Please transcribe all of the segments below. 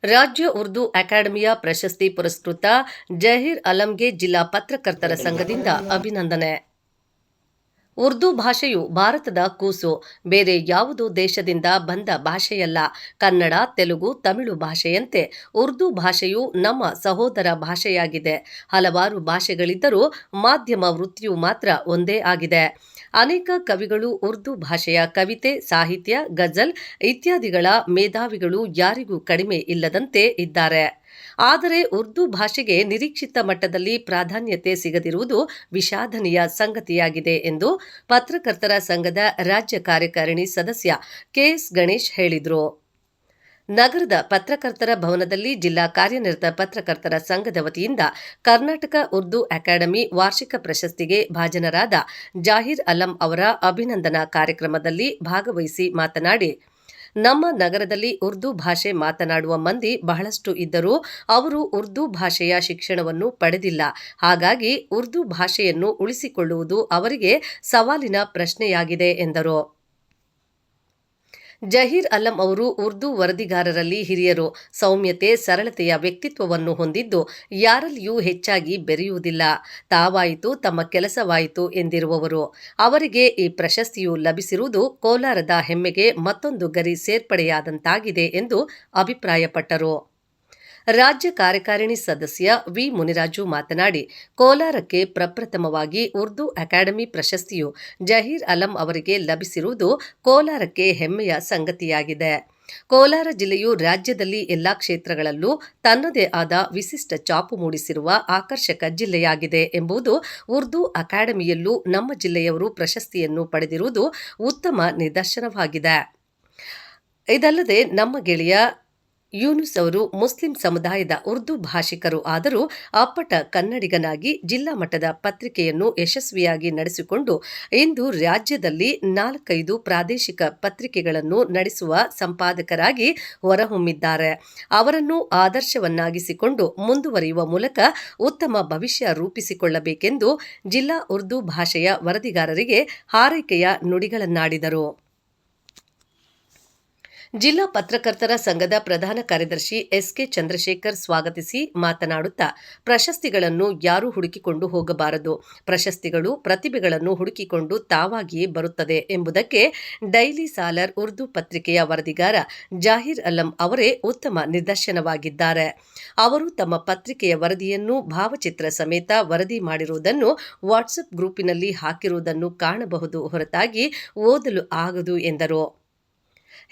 ರಾಜ್ಯ ಉರ್ದು ಅಕಾಡೆಮಿಯ ಪ್ರಶಸ್ತಿ ಪುರಸ್ಕೃತ ಜಹೀರ್ ಅಲಂಗೆ ಜಿಲ್ಲಾ ಪತ್ರಕರ್ತರ ಸಂಘದಿಂದ ಅಭಿನಂದನೆ. ಉರ್ದು ಭಾಷೆಯು ಭಾರತದ ಕೂಸು. ಬೇರೆ ಯಾವುದೋ ದೇಶದಿಂದ ಬಂದ ಭಾಷೆಯಲ್ಲ. ಕನ್ನಡ, ತೆಲುಗು, ತಮಿಳು ಭಾಷೆಯಂತೆ ಉರ್ದು ಭಾಷೆಯು ನಮ್ಮ ಸಹೋದರ ಭಾಷೆಯಾಗಿದೆ. ಹಲವಾರು ಭಾಷೆಗಳಿದ್ದರೂ ಮಾಧ್ಯಮ ವೃತ್ತಿಯು ಮಾತ್ರ ಒಂದೇ ಆಗಿದೆ. ಅನೇಕ ಕವಿಗಳು ಉರ್ದು ಭಾಷೆಯ ಕವಿತೆ, ಸಾಹಿತ್ಯ, ಗಜಲ್ ಇತ್ಯಾದಿಗಳ ಮೇಧಾವಿಗಳು ಯಾರಿಗೂ ಕಡಿಮೆ ಇಲ್ಲದಂತೆ ಇದ್ದಾರೆ. ಆದರೆ ಉರ್ದು ಭಾಷೆಗೆ ನಿರೀಕ್ಷಿತ ಮಟ್ಟದಲ್ಲಿ ಪ್ರಾಧಾನ್ಯತೆ ಸಿಗದಿರುವುದು ವಿಷಾದನೀಯ ಸಂಗತಿಯಾಗಿದೆ ಎಂದು ಪತ್ರಕರ್ತರ ಸಂಘದ ರಾಜ್ಯ ಕಾರ್ಯಕಾರಿಣಿ ಸದಸ್ಯ ಕೆಎಸ್ ಗಣೇಶ್ ಹೇಳಿದರು. ನಗರದ ಪತ್ರಕರ್ತರ ಭವನದಲ್ಲಿ ಜಿಲ್ಲಾ ಕಾರ್ಯನಿರತ ಪತ್ರಕರ್ತರ ಸಂಘದ ವತಿಯಿಂದ ಕರ್ನಾಟಕ ಉರ್ದು ಅಕಾಡೆಮಿ ವಾರ್ಷಿಕ ಪ್ರಶಸ್ತಿಗೆ ಭಾಜನರಾದ ಜಹೀರ್ ಅಲಂ ಅವರ ಅಭಿನಂದನಾ ಕಾರ್ಯಕ್ರಮದಲ್ಲಿ ಭಾಗವಹಿಸಿ ಮಾತನಾಡಿ, ನಮ್ಮ ನಗರದಲ್ಲಿ ಉರ್ದು ಭಾಷೆ ಮಾತನಾಡುವ ಮಂದಿ ಬಹಳಷ್ಟು ಇದ್ದರೂ ಅವರು ಉರ್ದು ಭಾಷೆಯ ಶಿಕ್ಷಣವನ್ನು ಪಡೆದಿಲ್ಲ. ಹಾಗಾಗಿ ಉರ್ದು ಭಾಷೆಯನ್ನು ಉಳಿಸಿಕೊಳ್ಳುವುದು ಅವರಿಗೆ ಸವಾಲಿನ ಪ್ರಶ್ನೆಯಾಗಿದೆ ಎಂದರು. ಜಹೀರ್ ಅಲಂ ಅವರು ಉರ್ದು ವರದಿಗಾರರಲ್ಲಿ ಹಿರಿಯರು. ಸೌಮ್ಯತೆ, ಸರಳತೆಯ ವ್ಯಕ್ತಿತ್ವವನ್ನು ಹೊಂದಿದ್ದು ಯಾರಲ್ಲಿಯೂ ಹೆಚ್ಚಾಗಿ ಬೆರೆಯುವುದಿಲ್ಲ. ತಾವಾಯಿತು ತಮ್ಮ ಕೆಲಸವಾಯಿತು ಎಂದಿರುವವರು. ಅವರಿಗೆ ಈ ಪ್ರಶಸ್ತಿಯು ಲಭಿಸಿರುವುದು ಕೋಲಾರದ ಹೆಮ್ಮೆಗೆ ಮತ್ತೊಂದು ಗರಿ ಸೇರ್ಪಡೆಯಾದಂತಾಗಿದೆ ಎಂದು ಅಭಿಪ್ರಾಯಪಟ್ಟರು. ರಾಜ್ಯ ಕಾರ್ಯಕಾರಿಣಿ ಸದಸ್ಯ ವಿ ಮುನಿರಾಜು ಮಾತನಾಡಿ, ಕೋಲಾರಕ್ಕೆ ಪ್ರಪ್ರಥಮವಾಗಿ ಉರ್ದು ಅಕಾಡೆಮಿ ಪ್ರಶಸ್ತಿಯು ಜಹೀರ್ ಅಲಂ ಅವರಿಗೆ ಲಭಿಸಿರುವುದು ಕೋಲಾರಕ್ಕೆ ಹೆಮ್ಮೆಯ ಸಂಗತಿಯಾಗಿದೆ. ಕೋಲಾರ ಜಿಲ್ಲೆಯು ರಾಜ್ಯದಲ್ಲಿ ಎಲ್ಲಾ ಕ್ಷೇತ್ರಗಳಲ್ಲೂ ತನ್ನದೇ ಆದ ವಿಶಿಷ್ಟ ಛಾಪು ಮೂಡಿಸಿರುವ ಆಕರ್ಷಕ ಜಿಲ್ಲೆಯಾಗಿದೆ ಎಂಬುದು ಉರ್ದು ಅಕಾಡೆಮಿಯಲ್ಲೂ ನಮ್ಮ ಜಿಲ್ಲೆಯವರು ಪ್ರಶಸ್ತಿಯನ್ನು ಪಡೆದಿರುವುದು ಉತ್ತಮ ನಿದರ್ಶನವಾಗಿದೆ. ಇದಲ್ಲದೆ ನಮ್ಮ ಗೆಳೆಯ ಯೂನುಸ್ ಅವರು ಮುಸ್ಲಿಂ ಸಮುದಾಯದ ಉರ್ದು ಭಾಷಿಕರು ಆದರೂ ಅಪ್ಪಟ ಕನ್ನಡಿಗನಾಗಿ ಜಿಲ್ಲಾ ಮಟ್ಟದ ಪತ್ರಿಕೆಯನ್ನು ಯಶಸ್ವಿಯಾಗಿ ನಡೆಸಿಕೊಂಡು ಇಂದು ರಾಜ್ಯದಲ್ಲಿ 4-5 ಪ್ರಾದೇಶಿಕ ಪತ್ರಿಕೆಗಳನ್ನು ನಡೆಸುವ ಸಂಪಾದಕರಾಗಿ ಹೊರಹೊಮ್ಮಿದ್ದಾರೆ. ಅವರನ್ನು ಆದರ್ಶವನ್ನಾಗಿಸಿಕೊಂಡು ಮುಂದುವರಿಯುವ ಮೂಲಕ ಉತ್ತಮ ಭವಿಷ್ಯ ರೂಪಿಸಿಕೊಳ್ಳಬೇಕೆಂದು ಜಿಲ್ಲಾ ಉರ್ದು ಭಾಷೆಯ ವರದಿಗಾರರಿಗೆ ಹಾರೈಕೆಯ ನುಡಿಗಳನ್ನಾಡಿದರು. ಜಿಲ್ಲಾ ಪತ್ರಕರ್ತರ ಸಂಘದ ಪ್ರಧಾನ ಕಾರ್ಯದರ್ಶಿ ಎಸ್ಕೆ ಚಂದ್ರಶೇಖರ್ ಸ್ವಾಗತಿಸಿ ಮಾತನಾಡುತ್ತಾ, ಪ್ರಶಸ್ತಿಗಳನ್ನು ಯಾರೂ ಹುಡುಕಿಕೊಂಡು ಹೋಗಬಾರದು. ಪ್ರಶಸ್ತಿಗಳು ಪ್ರತಿಭೆಗಳನ್ನು ಹುಡುಕಿಕೊಂಡು ತಾವಾಗಿಯೇ ಬರುತ್ತದೆ ಎಂಬುದಕ್ಕೆ ಡೈಲಿ ಸಾಲರ್ ಉರ್ದು ಪತ್ರಿಕೆಯ ವರದಿಗಾರ ಜಹೀರ್ ಅಲಂ ಅವರೇ ಉತ್ತಮ ನಿದರ್ಶನವಾಗಿದ್ದಾರೆ. ಅವರು ತಮ್ಮ ಪತ್ರಿಕೆಯ ವರದಿಯನ್ನು ಭಾವಚಿತ್ರ ಸಮೇತ ವರದಿ ಮಾಡಿರುವುದನ್ನು ವಾಟ್ಸಪ್ ಗ್ರೂಪಿನಲ್ಲಿ ಹಾಕಿರುವುದನ್ನು ಕಾಣಬಹುದು ಹೊರತಾಗಿ ಓದಲು ಆಗದು ಎಂದರು.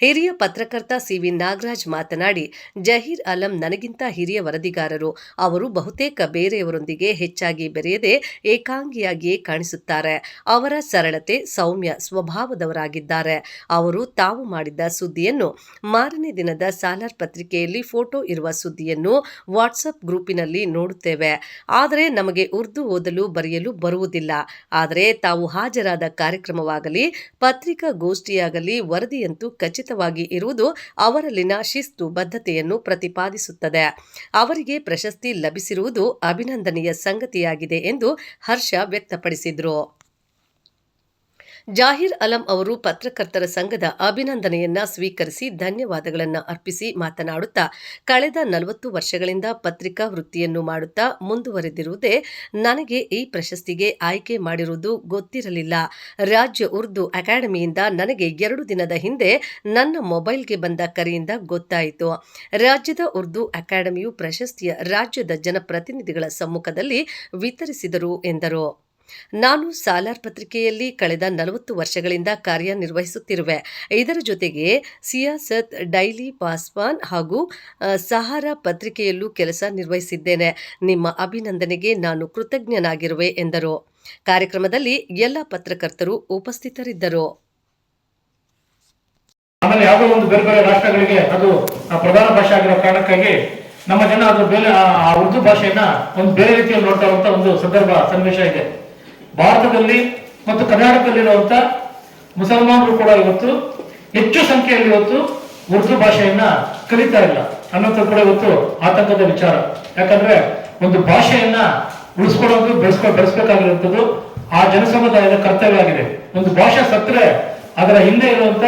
ಹಿರಿಯ ಪತ್ರಕರ್ತ ಸಿವಿ ನಾಗರಾಜ್ ಮಾತನಾಡಿ, ಜಹೀರ್ ಅಲಂ ನನಗಿಂತ ಹಿರಿಯ ವರದಿಗಾರರು. ಅವರು ಬಹುತೇಕ ಬೇರೆಯವರೊಂದಿಗೆ ಹೆಚ್ಚಾಗಿ ಬೆರೆಯದೆ ಏಕಾಂಗಿಯಾಗಿಯೇ ಕಾಣಿಸುತ್ತಾರೆ. ಅವರ ಸರಳತೆ, ಸೌಮ್ಯ ಸ್ವಭಾವದವರಾಗಿದ್ದಾರೆ. ಅವರು ತಾವು ಮಾಡಿದ್ದ ಸುದ್ದಿಯನ್ನು ಮಾರನೇ ದಿನದ ಸಾಲಾರ್ ಪತ್ರಿಕೆಯಲ್ಲಿ ಫೋಟೋ ಇರುವ ಸುದ್ದಿಯನ್ನು ವಾಟ್ಸಪ್ ಗ್ರೂಪಿನಲ್ಲಿ ನೋಡುತ್ತೇವೆ. ಆದರೆ ನಮಗೆ ಉರ್ದು ಓದಲು ಬರೆಯಲು ಬರುವುದಿಲ್ಲ. ಆದರೆ ತಾವು ಹಾಜರಾದ ಕಾರ್ಯಕ್ರಮವಾಗಲಿ, ಪತ್ರಿಕಾಗೋಷ್ಠಿಯಾಗಲಿ ವರದಿಯಂತೂ ಖಚಿತವಾಗಿ ಇರುವುದು ಅವರಲ್ಲಿನ ಶಿಸ್ತು ಬದ್ಧತೆಯನ್ನು ಪ್ರತಿಪಾದಿಸುತ್ತದೆ. ಅವರಿಗೆ ಪ್ರಶಸ್ತಿ ಲಭಿಸಿರುವುದು ಅಭಿನಂದನೀಯ ಸಂಗತಿಯಾಗಿದೆ ಎಂದು ಹರ್ಷ ವ್ಯಕ್ತಪಡಿಸಿದರು. ಜಹೀರ್ ಅಲಂ ಅವರು ಪತ್ರಕರ್ತರ ಸಂಘದ ಅಭಿನಂದನೆಯನ್ನ ಸ್ವೀಕರಿಸಿ ಧನ್ಯವಾದಗಳನ್ನು ಅರ್ಪಿಸಿ ಮಾತನಾಡುತ್ತಾ, ಕಳೆದ 40 ವರ್ಷಗಳಿಂದ ಪತ್ರಿಕಾ ವೃತ್ತಿಯನ್ನು ಮಾಡುತ್ತಾ ಮುಂದುವರೆದಿರುವುದೇ ನನಗೆ ಈ ಪ್ರಶಸ್ತಿಗೆ ಆಯ್ಕೆ ಮಾಡಿರುವುದು ಗೊತ್ತಿರಲಿಲ್ಲ. ರಾಜ್ಯ ಉರ್ದು ಅಕಾಡೆಮಿಯಿಂದ ನನಗೆ 2 ದಿನದ ಹಿಂದೆ ನನ್ನ ಮೊಬೈಲ್ಗೆ ಬಂದ ಕರೆಯಿಂದ ಗೊತ್ತಾಯಿತು. ರಾಜ್ಯದ ಉರ್ದು ಅಕಾಡೆಮಿಯು ಪ್ರಶಸ್ತಿಯ ರಾಜ್ಯದ ಜನಪ್ರತಿನಿಧಿಗಳ ಸಮ್ಮುಖದಲ್ಲಿ ವಿತರಿಸಿದರು ಎಂದರು. ನಾನು ಸಾಲಾರ್ ಪತ್ರಿಕೆಯಲ್ಲಿ ಕಳೆದ 40 ವರ್ಷಗಳಿಂದ ಕಾರ್ಯನಿರ್ವಹಿಸುತ್ತಿರುವೆ. ಇದರ ಜೊತೆಗೆ ಸಿಯಾಸತ್, ಡೈಲಿ ಪಾಸ್ವಾನ್ ಹಾಗೂ ಸಹಾರಾ ಪತ್ರಿಕೆಯಲ್ಲೂ ಕೆಲಸ ನಿರ್ವಹಿಸಿದ್ದೇನೆ. ನಿಮ್ಮ ಅಭಿನಂದನೆಗೆ ನಾನು ಕೃತಜ್ಞನಾಗಿರುವೆ ಎಂದರು. ಕಾರ್ಯಕ್ರಮದಲ್ಲಿ ಎಲ್ಲ ಪತ್ರಕರ್ತರು ಉಪಸ್ಥಿತರಿದ್ದರು. ಆಮೇಲೆ ಯಾವುದೋ ಒಂದು ಬೇರೆ ಬೇರೆ ರಾಷ್ಟ್ರಗಳಿಗೆ ಅದು ಪ್ರಧಾನ ಭಾಷೆ ಆಗಿರೋ ಕಾರಣಕ್ಕಾಗಿ ನಮ್ಮ ಜನ ಅದು ಬೇರೆ ಆ ಉರ್ದು ಭಾಷೆಯನ್ನ ಒಂದು ಬೇರೆ ರೀತಿಯಲ್ಲಿ ನೋಡ್ತಾ ಇರುವಂತ ಒಂದು ಸಂದರ್ಭ ಸನ್ನಿವೇಶ ಇದೆ. ಭಾರತದಲ್ಲಿ ಮತ್ತು ಕರ್ನಾಟಕದಲ್ಲಿರುವಂತ ಮುಸಲ್ಮಾನರು ಕೂಡ ಇವತ್ತು ಹೆಚ್ಚು ಸಂಖ್ಯೆಯಲ್ಲಿ ಇವತ್ತು ಉರ್ದು ಭಾಷೆಯನ್ನ ಕಲಿತಾ ಇಲ್ಲ ಅನ್ನೋದು ಕೂಡ ಇವತ್ತು ಆತಂಕದ ವಿಚಾರ. ಯಾಕಂದ್ರೆ ಒಂದು ಭಾಷೆಯನ್ನ ಉಳಿಸ್ಕೊಳ್ಳೋದು ಬೆಳೆಸಬೇಕಾಗಿರುವಂಥದ್ದು ಆ ಜನಸಮುದಾಯದ ಕರ್ತವ್ಯ ಆಗಿದೆ. ಒಂದು ಭಾಷೆ ಸತ್ತರೆ ಅದರ ಹಿಂದೆ ಇರುವಂತ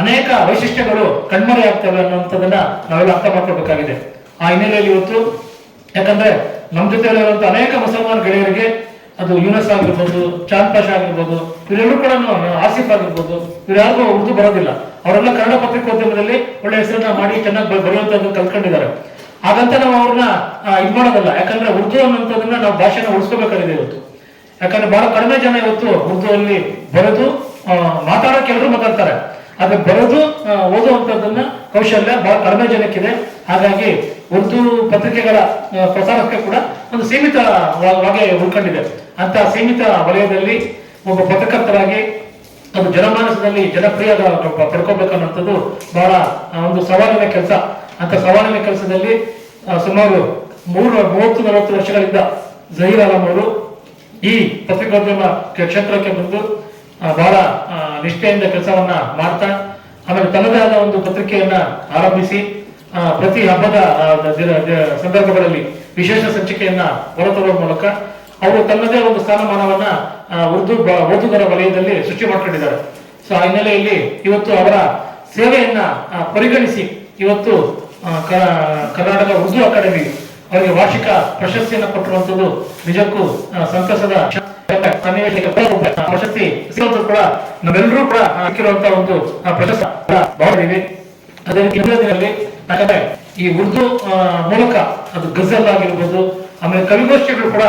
ಅನೇಕ ವೈಶಿಷ್ಟ್ಯಗಳು ಕಣ್ಮರೆ ಆಗ್ತವೆ ಅನ್ನುವಂಥದ್ದನ್ನ ನಾವೆಲ್ಲ ಅರ್ಥ ಮಾಡ್ಕೊಳ್ಬೇಕಾಗಿದೆ. ಆ ಹಿನ್ನೆಲೆಯಲ್ಲಿ ಇವತ್ತು ಯಾಕಂದ್ರೆ ನಮ್ಮ ಜೊತೆ ಇರುವಂತ ಅನೇಕ ಮುಸಲ್ಮಾನ್ ಗೆಳೆಯರಿಗೆ ಅದು ಯೂನಸ್ ಆಗಿರ್ಬೋದು, ಚಾಂದ್ ಪಾಷಾ ಆಗಿರ್ಬೋದು, ಇವರೆಲ್ಲರೂ ಕೂಡ ಆಸಿಫ್ ಆಗಿರ್ಬೋದು, ಇವ್ರು ಯಾರಿಗೂ ಉರ್ದು ಬರೋದಿಲ್ಲ. ಅವರೆಲ್ಲ ಕನ್ನಡ ಪತ್ರಿಕೋದ್ಯಮದಲ್ಲಿ ಒಳ್ಳೆ ಹೆಸರನ್ನ ಮಾಡಿ ಚೆನ್ನಾಗಿ ಬರೆಯುವಂತದ್ದು ಕಲ್ತ್ಕೊಂಡಿದ್ದಾರೆ. ಹಾಗಂತ ನಾವು ಅವ್ರನ್ನ ಇದು ಮಾಡೋದಲ್ಲ. ಯಾಕಂದ್ರೆ ಉರ್ದು ಅನ್ನುವಂಥದ್ದನ್ನ ನಾವು ಭಾಷೆನ ಉಳಿಸ್ಕೋಬೇಕಾಗಿದೆ ಇವತ್ತು. ಯಾಕಂದ್ರೆ ಬಹಳ ಕಡಿಮೆ ಜನ ಇವತ್ತು ಉರ್ದು ಅಲ್ಲಿ ಬರೆದು ಮಾತಾಡೋಕೆ ಎಲ್ಲರೂ ಮಾತಾಡ್ತಾರೆ, ಆದ್ರೆ ಬರೆದು ಓದುವಂಥದ್ದನ್ನ ಕೌಶಲ್ಯ ಬಹಳ ಕಡಿಮೆ ಜನಕ್ಕಿದೆ. ಹಾಗಾಗಿ ಉರ್ದು ಪತ್ರಿಕೆಗಳ ಪ್ರಸಾರಕ್ಕೆ ಕೂಡ ಒಂದು ಸೀಮಿತವಾಗಿ ಉಳ್ಕೊಂಡಿದೆ. ಅಂತ ಸೀಮಿತ ವಲಯದಲ್ಲಿ ಒಬ್ಬ ಪತ್ರಕರ್ತರಾಗಿ ಅದು ಜನಮಾನಸದಲ್ಲಿ ಜನಪ್ರಿಯ ಪಡ್ಕೋಬೇಕನ್ನೋಂಥದ್ದು ಬಹಳ ಒಂದು ಸವಾಲಿನ ಕೆಲಸ. ಅಂತ ಸವಾಲಿನ ಕೆಲಸದಲ್ಲಿ ಸುಮಾರು 30-40 ವರ್ಷಗಳಿಂದ ಜಹೀರ್ ಆಲಂ ಅವರು ಈ ಪತ್ರಿಕೋದ್ಯಮ ಕ್ಷೇತ್ರಕ್ಕೆ ಬಂದು ಬಹಳ ನಿಷ್ಠೆಯಿಂದ ಕೆಲಸವನ್ನ ಮಾಡ್ತಾ, ಆಮೇಲೆ ತನ್ನದೇ ಆದ ಒಂದು ಪತ್ರಿಕೆಯನ್ನ ಆರಂಭಿಸಿ ಪ್ರತಿ ಹಬ್ಬದ ಸಂದರ್ಭಗಳಲ್ಲಿ ವಿಶೇಷ ಸಂಚಿಕೆಯನ್ನ ಹೊರತರುವ ಮೂಲಕ ಅವರು ತನ್ನದೇ ಒಂದು ಸ್ಥಾನಮಾನವನ್ನ ಉರ್ದು ಓದುಗರ ವಲಯದಲ್ಲಿ ಸೃಷ್ಟಿ ಮಾಡ್ಕೊಂಡಿದ್ದಾರೆ. ಸೊ ಆ ಹಿನ್ನೆಲೆಯಲ್ಲಿ ಇವತ್ತು ಅವರ ಸೇವೆಯನ್ನ ಪರಿಗಣಿಸಿ ಇವತ್ತು ಕರ್ನಾಟಕ ಉರ್ದು ಅಕಾಡೆಮಿ ಅವರಿಗೆ ವಾರ್ಷಿಕ ಪ್ರಶಸ್ತಿಯನ್ನು ಕೊಟ್ಟಿರುವಂತದ್ದು ನಿಜಕ್ಕೂ ಸಂತಸದ ಪ್ರಶಸ್ತಿ ಸಿಗೋದು ಕೂಡ ನಾವೆಲ್ಲರೂ ಕೂಡ ಹಾಕಿರುವಂತಹ ಒಂದು ಪ್ರಶಸ್ತಿ ಬಹಳ ಇದೆ. ಅದೇ ದಿನದಲ್ಲಿ ಯಾಕಂದ್ರೆ ಈ ಉರ್ದು ಮೂಲಕ ಅದು ಗಜಲ್ ಆಗಿರ್ಬೋದು, ಆಮೇಲೆ ಕವಿಗೋಷ್ಠಿಗಳು ಕೂಡ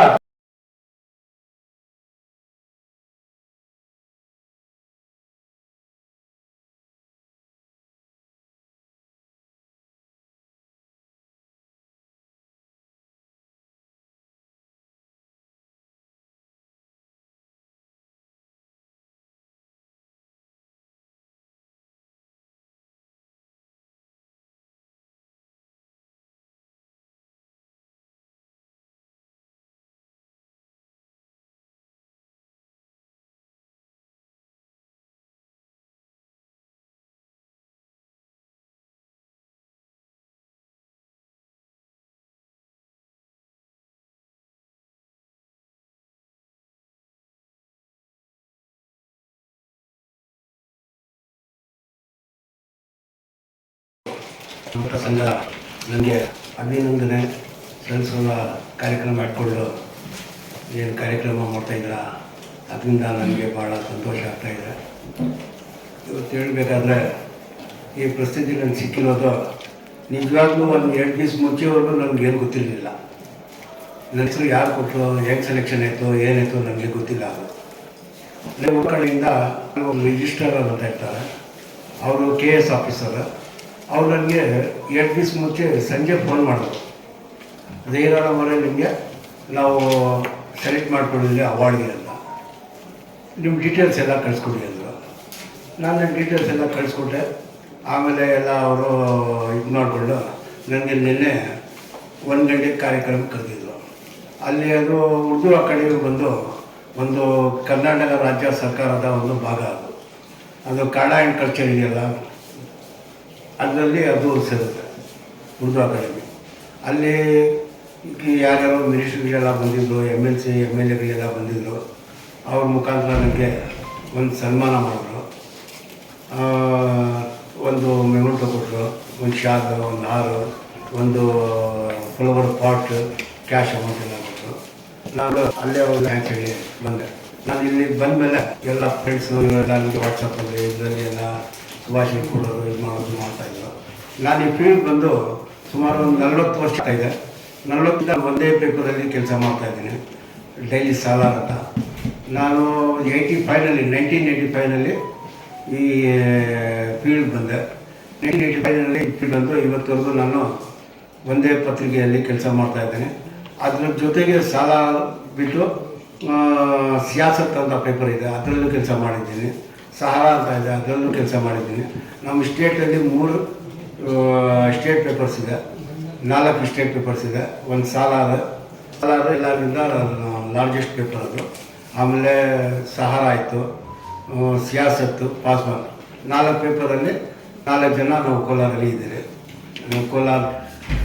ನಮ್ಮ ಸಂಘ ನನಗೆ ಅಭಿನಂದನೆ ಸಲ್ಲಿಸುವ ಕಾರ್ಯಕ್ರಮ ಮಾಡಿಕೊಂಡು ಏನು ಕಾರ್ಯಕ್ರಮ ಮಾಡ್ತಾಯಿದ್ದೀರ ಅದರಿಂದ ನನಗೆ ಭಾಳ ಸಂತೋಷ ಆಗ್ತಾಯಿದೆ. ಇವತ್ತು ಹೇಳಬೇಕಾದ್ರೆ ಈ ಪ್ರಸಿದ್ಧಿ ನನಗೆ ಸಿಕ್ಕಿರೋದು ನಿಜವಾಗ್ಲೂ ಒಂದು 2 ದಿವಸ ಮುಂಚೆವರೆಗೂ ನನಗೇನು ಗೊತ್ತಿರಲಿಲ್ಲ. ನನ್ನ ಹೆಸರು ಯಾರು ಕೊಟ್ಟರು, ಹೆಂಗೆ ಸೆಲೆಕ್ಷನ್ ಆಯಿತು, ಏನಾಯಿತು ನನಗೆ ಗೊತ್ತಿಲ್ಲ. ಅದು ಕಡೆಯಿಂದ ಒಂದು ರಿಜಿಸ್ಟರ್ ಅಂತ ಇರ್ತಾರೆ, ಅವರು KS ಆಫೀಸರ್. ಅವ್ರು ನನಗೆ 2 ದಿವಸ ಮುಂಚೆ ಸಂಜೆ ಫೋನ್ ಮಾಡಿದ್ರು, ಜಹೀರ್ ಆಲಂ ಅವರೇ ನಿಮಗೆ ನಾವು ಸೆಲೆಕ್ಟ್ ಮಾಡ್ಕೊಂಡಿದ್ವಿ ಅವಾರ್ಡ್ಗೆ ಅಂತ, ನಿಮ್ಮ ಡೀಟೇಲ್ಸ್ ಎಲ್ಲ ಕಳಿಸ್ಕೊಡಿ ಅಂದರು. ನಾನು ಡೀಟೇಲ್ಸ್ ಎಲ್ಲ ಕಳಿಸ್ಕೊಟ್ಟೆ. ಆಮೇಲೆ ಎಲ್ಲ ಅವರು ಇದು ಮಾಡಿಕೊಂಡು ನನಗೆ ನಿನ್ನೆ 1 ಗಂಟೆಗೆ ಕಾರ್ಯಕ್ರಮ ಕರೆದಿದ್ರು. ಅಲ್ಲಿ ಅದು ಉರ್ದು ಅಕಾಡೆಮಿಗೆ ಬಂದು ಒಂದು ಕರ್ನಾಟಕ ರಾಜ್ಯ ಸರ್ಕಾರದ ಒಂದು ಭಾಗ ಅದು ಕನ್ನಡ ಆ್ಯಂಡ್ ಕಲ್ಚರ್ ಇದೆಯಲ್ಲ, ಅದರಲ್ಲಿ ಅದು ಸೇರುತ್ತೆ ಉರ್ದು ಅಕಾಡೆಮಿ. ಅಲ್ಲಿ ಯಾರ್ಯಾರೋ ಮಿನಿಸ್ಟ್ರಿಗಳೆಲ್ಲ ಬಂದಿದ್ದರು, MLC MLAಗಳೆಲ್ಲ ಬಂದಿದ್ದರು. ಅವ್ರ ಮುಖಾಂತರ ನನಗೆ ಒಂದು ಸನ್ಮಾನ ಮಾಡಿದ್ರು, ಒಂದು ಮೆಮೊಂಟೋ ಕೊಟ್ಟರು, ಒಂದು ಶಾಲ್, ಒಂದು ಹಾರು, ಒಂದು ಫ್ಲವರ್ ಪಾಟ್, ಕ್ಯಾಶ್ ಅಮೌಂಟ್ ಎಲ್ಲ ಕೊಟ್ಟರು. ನಾನು ಅಲ್ಲೇ ಒಂದು ಥ್ಯಾಂಕ್ಸ್ ಹೇಳಿ ಬಂದೆ. ನಾನು ಇಲ್ಲಿ ಬಂದಮೇಲೆ ಎಲ್ಲ ಫ್ರೆಂಡ್ಸು ಎಲ್ಲ ನನಗೆ ವಾಟ್ಸಪ್ಪಲ್ಲಿ ಇದರಲ್ಲಿ ಎಲ್ಲ ಶುಭಾಶಯ ಕೊಡೋರು, ಇದು ಮಾಡೋದು ಮಾಡ್ತಾಯಿದ್ರು. ನಾನು ಈ ಫೀಲ್ಡ್ ಬಂದು ಸುಮಾರು ಒಂದು 40 ವರ್ಷ ಇದೆ. 40 ಒಂದೇ ಪೇಪರಲ್ಲಿ ಕೆಲಸ ಮಾಡ್ತಾಯಿದ್ದೀನಿ, ಡೈಲಿ ಸಾಲಾರ್ ಅಂತ. ನಾನು 1985ನಲ್ಲಿ ಈ ಫೀಲ್ಡ್ ಬಂದೆ. 1985ನಲ್ಲಿ ಈ ಫೀಲ್ಡ್ ಬಂದು ಇವತ್ತವರೆಗೂ ನಾನು ಒಂದೇ ಪತ್ರಿಕೆಯಲ್ಲಿ ಕೆಲಸ ಮಾಡ್ತಾಯಿದ್ದೇನೆ. ಅದ್ರ ಜೊತೆಗೆ ಸಾಲ ಬಿಟ್ಟು ಸಿಯಾಸತ್ ಅಂತ ಪೇಪರ್ ಇದೆ, ಅದರಲ್ಲೂ ಕೆಲಸ ಮಾಡಿದ್ದೀನಿ. ಸಹಾರಾ ಅಂತ ಇದೆ, ಅದರಲ್ಲೂ ಕೆಲಸ ಮಾಡಿದ್ದೀನಿ. ನಮ್ಮ ಸ್ಟೇಟಲ್ಲಿ 3 ಸ್ಟೇಟ್ ಪೇಪರ್ಸ್ ಇದೆ, 4 ಸ್ಟೇಟ್ ಪೇಪರ್ಸ್ ಇದೆ. ಒಂದು ಸಾಲಾರ ಎಲ್ಲರಿಂದ ಲಾರ್ಜೆಸ್ಟ್ ಪೇಪರ್ ಅದು. ಆಮೇಲೆ ಸಹಾರಾ ಆಯಿತು, ಸಿಯಾಸತ್ತು, ಪಾಸ್ಬಾನ್, 4 ಪೇಪರಲ್ಲಿ 4 ಜನ ನಾವು ಕೋಲಾರಲ್ಲಿ ಇದ್ದೀವಿ. ಕೋಲಾರ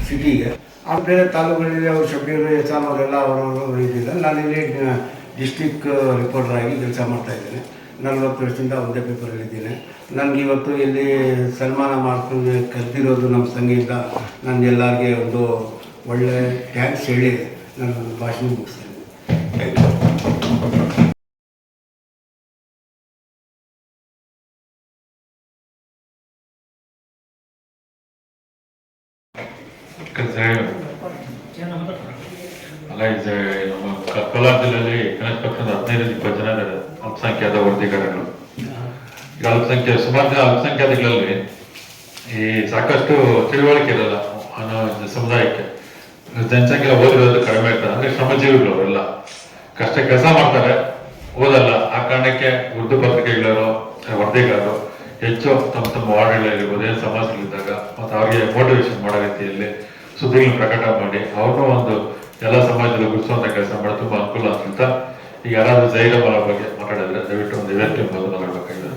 ಸಿಟಿಗೆ ಆ ಬೇರೆ ತಾಲೂಕುಗಳಲ್ಲಿ ಅವರು ಶಬೀರು SR ಅವರೆಲ್ಲ ಅವರವರು ಇದ್ದಿಲ್ಲ. ನಾನಿಲ್ಲಿ ಡಿಸ್ಟ್ರಿಕ್ ರಿಪೋರ್ಟರ್ ಆಗಿ ಕೆಲಸ ಮಾಡ್ತಾಯಿದ್ದೇನೆ. 40 ವರ್ಷದಿಂದ ಒಂದೇ ಪೇಪರಲ್ಲಿದ್ದೀನಿ. ನನಗಿವತ್ತು ಇಲ್ಲಿ ಸನ್ಮಾನ ಮಾಡ್ಕೊಂಡು ಕಲ್ತಿರೋದು ನಮ್ಮ ಸಂಘದಿಂದ ನಾನು ಎಲ್ಲರಿಗೆ ಒಂದು ಒಳ್ಳೆ ಥ್ಯಾಂಕ್ಸ್ ಹೇಳಿ ನನ್ನ ಭಾಷಣ ಮುಗಿಸ್ತೇನೆ. Thank you. ಅಲ್ಲ ಇದು ನಮ್ಮ ಕೋಲಾರ ಜಿಲ್ಲೆಯಲ್ಲಿ ಕನಿಷ್ಠ ಪಕ್ಷ 15-20 ಜನ ಇದ್ದಾರೆ ಅಲ್ಪಸಂಖ್ಯಾತ ವರದಿಗಾರರು. ಈಗ ಸುಮಾರು ಜನ ಅಲ್ಪಸಂಖ್ಯಾತಗಳಲ್ಲಿ ಈ ಸಾಕಷ್ಟು ತಿಳುವಳಿಕೆ ಇರಲ್ಲ ಅನ್ನೋ ಸಮುದಾಯಕ್ಕೆ. ಜನಸಂಖ್ಯೆ ಓದಿರೋದು ಕಡಿಮೆ ಇರ್ತಾರೆ, ಅಂದ್ರೆ ಶ್ರಮಜೀವಿಗಳು ಅವರೆಲ್ಲ ಕಷ್ಟ ಕೆಲಸ ಮಾಡ್ತಾರೆ, ಓದಲ್ಲ. ಆ ಕಾರಣಕ್ಕೆ ಉರ್ದು ಪತ್ರಿಕೆಗಳವರು ವರದಿಗಾರರು ಹೆಚ್ಚು ತಮ್ಮ ವಾರ್ಡ್ಗಳಿರ್ಬೋದು, ಏನು ಸಮಸ್ಯೆಗಳಿದ್ದಾಗ ಮತ್ತು ಅವ್ರಿಗೆ ಮೋಟಿವೇಶನ್ ಮಾಡೋ ರೀತಿಯಲ್ಲಿ ಸುದ್ದಿಗಳನ್ನು ಪ್ರಕಟ ಮಾಡಿ ಅವ್ರನ್ನೂ ಒಂದು ಎಲ್ಲ ಸಮಾಜದಲ್ಲಿ ಗುರುಸುವಂತ ಕೆಲಸ ಮಾಡಿ ತುಂಬಾ ಅನುಕೂಲ ಅಂತ. ಈಗ ಯಾರಾದ್ರೂ ಜೈರಮಲ ಬಗ್ಗೆ ಮಾತಾಡಿದ್ರೆ ದಯವಿಟ್ಟು ಒಂದು ವೇದಿಕೆ ಬಂದು ಮಾತಾಡಬೇಕಾಗಿದೆ.